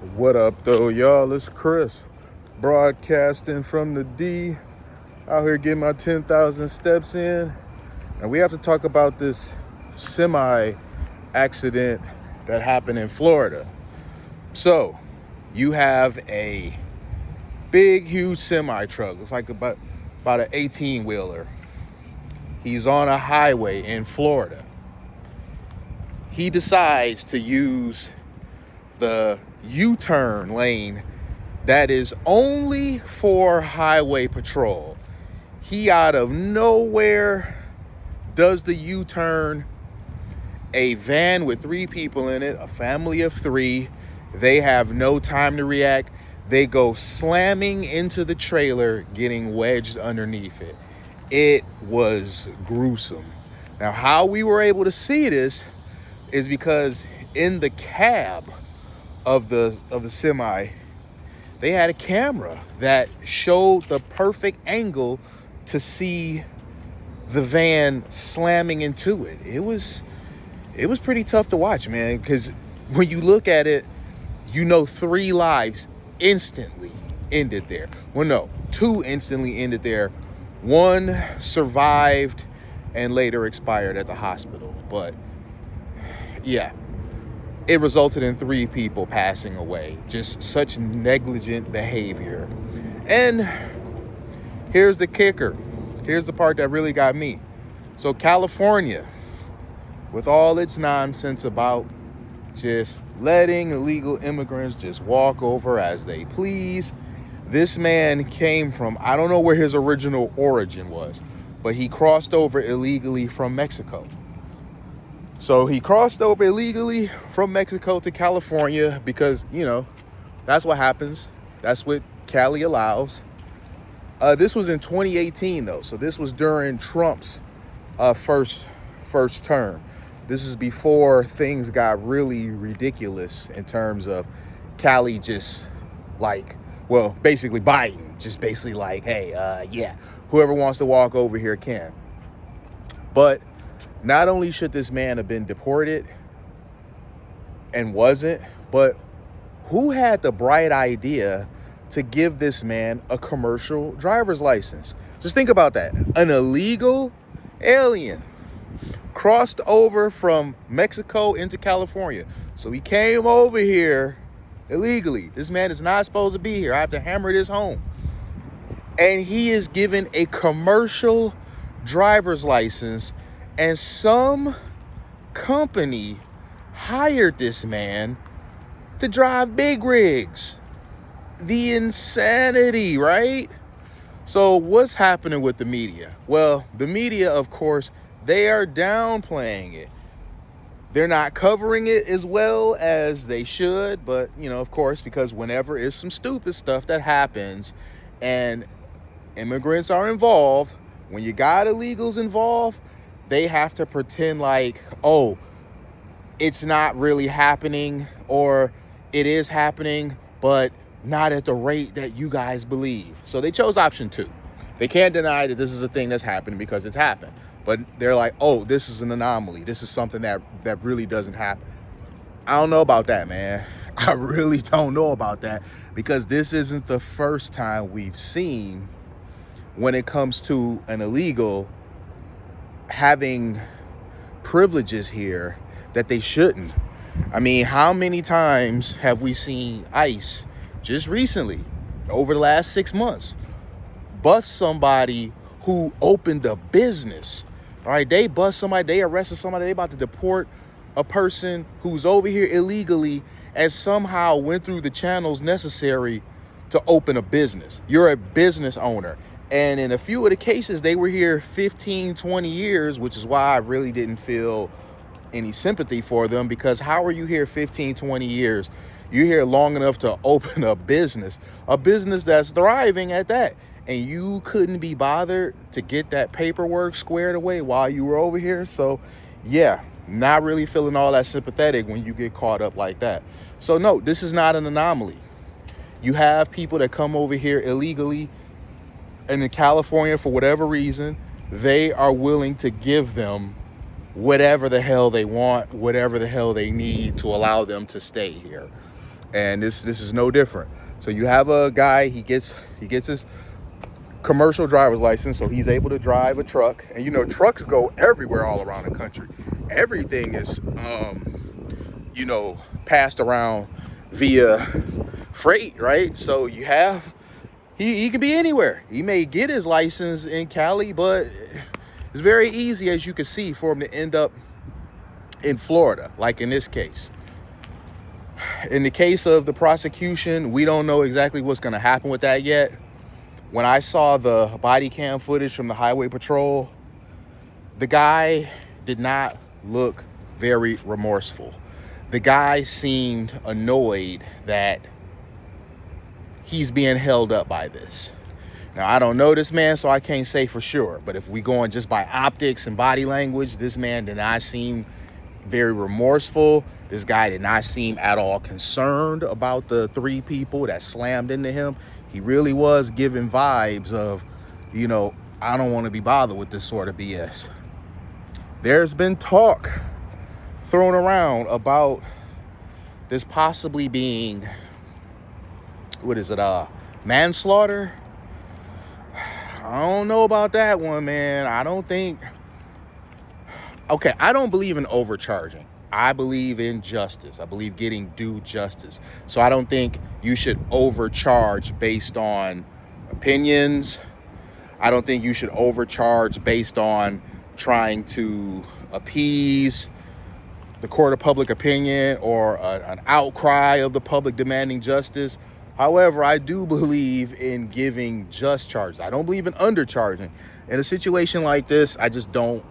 What up, though, y'all? It's Chris, broadcasting from the D, out here getting my 10,000 steps in. And we have to talk about this semi accident that happened in Florida. So, you have a big, huge semi truck. It's like about an 18 wheeler. He's on a highway in Florida. He decides to use the U-turn lane that is only for highway patrol. He out of nowhere does the U-turn. A van with 3 people in it, a family of 3. They have no time to react. They go slamming into the trailer, getting wedged underneath it. It was gruesome. Now, how we were able to see this is because in the cab of the semi, they had a camera that showed the perfect angle to see the van slamming into it. It was pretty tough to watch, man, because when you look at it, 3 lives instantly ended there. Well, no, 2 instantly ended there. 1 survived and later expired at the hospital. But yeah, it resulted in 3 people passing away. Just such negligent behavior. And here's the kicker. Here's the part that really got me. So California, with all its nonsense about just letting illegal immigrants just walk over as they please, this man came from, I don't know where his original origin was, but he crossed over illegally from Mexico. So he crossed over illegally from Mexico to California because, that's what happens. That's what Cali allows. This was in 2018, though. So this was during Trump's first term. This is before things got really ridiculous in terms of Cali just basically Biden, just basically like, hey, whoever wants to walk over here can. But not only should this man have been deported and wasn't, but who had the bright idea to give this man a commercial driver's license? Just think about that. An illegal alien crossed over from Mexico into California. So he came over here illegally. This man is not supposed to be here. I have to hammer this home. And he is given a commercial driver's license, and some company hired this man to drive big rigs. The insanity, right? So what's happening with the media? Well, the media, of course, they are downplaying it. They're not covering it as well as they should, but, of course, because whenever it's some stupid stuff that happens and immigrants are involved, when you got illegals involved, they have to pretend like, oh, it's not really happening, or it is happening, but not at the rate that you guys believe. So they chose option 2. They can't deny that this is a thing that's happening because it's happened. But they're like, oh, this is an anomaly. This is something that really doesn't happen. I don't know about that, man. I really don't know about that, because this isn't the first time we've seen, when it comes to an illegal having privileges here that they shouldn't. I mean, how many times have we seen ICE just recently, over the last 6 months, bust somebody who opened a business? All right, they bust somebody, they arrested somebody, they about to deport a person who's over here illegally and somehow went through the channels necessary to open a business. You're a business owner. And in a few of the cases, they were here 15, 20 years, which is why I really didn't feel any sympathy for them, because how are you here 15, 20 years? You're here long enough to open a business that's thriving at that. And you couldn't be bothered to get that paperwork squared away while you were over here. So, yeah, not really feeling all that sympathetic when you get caught up like that. So, no, this is not an anomaly. You have people that come over here illegally, and in California, for whatever reason, they are willing to give them whatever the hell they want, whatever the hell they need to allow them to stay here. And this is no different. So you have a guy, he gets his commercial driver's license, so he's able to drive a truck. And you know, trucks go everywhere all around the country. Everything is you know, passed around via freight, right? So you have, he can be anywhere. He may get his license in Cali, but it's very easy, as you can see, for him to end up in Florida, like in this case. In the case of the prosecution, we don't know exactly what's going to happen with that yet. When I saw the body cam footage from the highway patrol, the guy did not look very remorseful. The guy seemed annoyed that he's being held up by this. Now, I don't know this man, so I can't say for sure. But if we going just by optics and body language, this man did not seem very remorseful. This guy did not seem at all concerned about the 3 people that slammed into him. He really was giving vibes of, you know, I don't want to be bothered with this sort of BS. There's been talk thrown around about this possibly being, what is it, manslaughter? I don't know about that one, man. I don't believe in overcharging. I believe in justice. I believe getting due justice. So I don't think you should overcharge based on opinions. I don't think you should overcharge based on trying to appease the court of public opinion or an outcry of the public demanding justice. However, I do believe in giving just charges. I don't believe in undercharging. In a situation like this, I just don't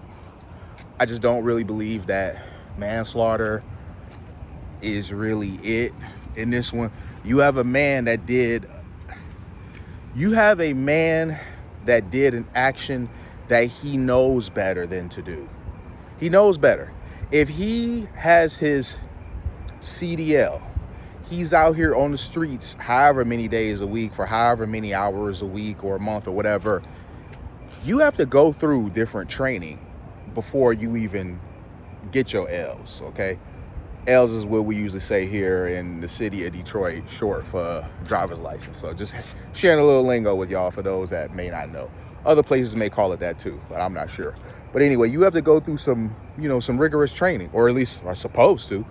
really believe that manslaughter is really it in this one. You have a man that did an action that he knows better than to do. He knows better. If he has his CDL, he's out here on the streets however many days a week for however many hours a week or a month or whatever. You have to go through different training before you even get your L's, okay? L's is what we usually say here in the city of Detroit, short for driver's license. So just sharing a little lingo with y'all for those that may not know. Other places may call it that too, but I'm not sure. But anyway, you have to go through some rigorous training, or at least are supposed to.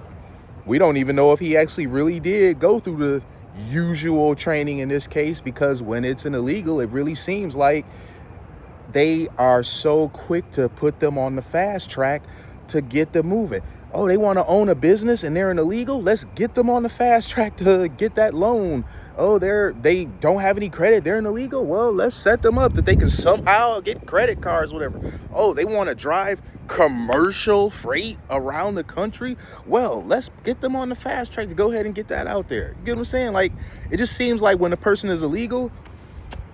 We don't even know if he actually really did go through the usual training in this case, because when it's an illegal, it really seems like they are so quick to put them on the fast track to get them moving. Oh, they want to own a business and they're an illegal? Let's get them on the fast track to get that loan. Oh, they don't have any credit, they're an illegal? Well, let's set them up that they can somehow get credit cards, whatever. Oh, they want to drive commercial freight around the country? Well, let's get them on the fast track to go ahead and get that out there. You get what I'm saying? Like, it just seems like when a person is illegal,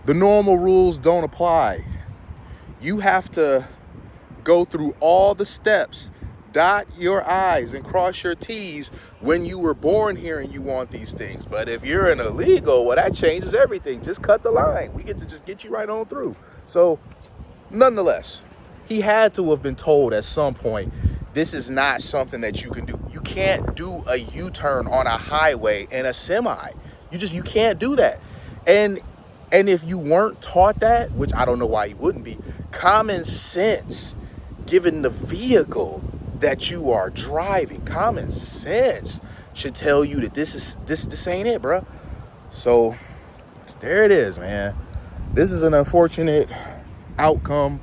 the normal rules don't apply. You have to go through all the steps, dot your I's and cross your T's when you were born here and you want these things. But if you're an illegal, well, that changes everything. Just cut the line. We get to just get you right on through. So nonetheless, he had to have been told at some point, this is not something that you can do. You can't do a U-turn on a highway in a semi. You can't do that. And if you weren't taught that, which I don't know why you wouldn't be, common sense, given the vehicle that you are driving, common sense should tell you that this ain't it, bro. So there it is, man. This is an unfortunate outcome.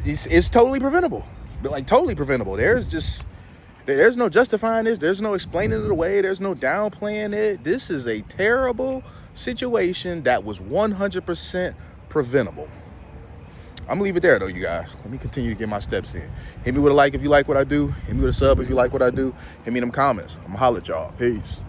It's totally preventable, like totally preventable. There's no justifying this. There's no explaining it away. There's no downplaying it. This is a terrible situation that was 100% preventable. I'm gonna leave it there though, you guys. Let me continue to get my steps in. Hit me with a like if you like what I do. Hit me with a sub if you like what I do. Hit me in them comments. I'm gonna holler at y'all. Peace.